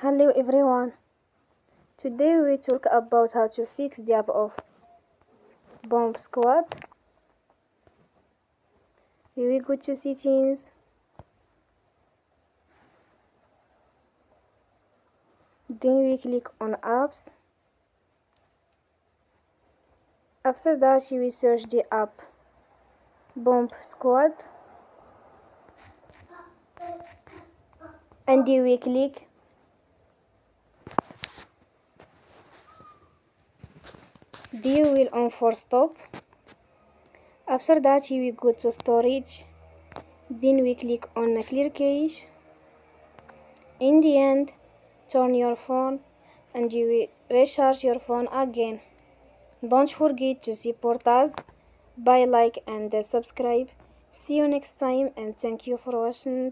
Hello everyone. Today we talk about how to fix the app of Bomb Squad. We go to settings, then we click on apps. After that we search the app Bomb Squad and we click the wheel on for stop. After that we go to storage, then we click on clear cache. In the end, turn your phone and you will recharge your phone again. Don't forget to support us by like and subscribe. See you next time and thank you for watching.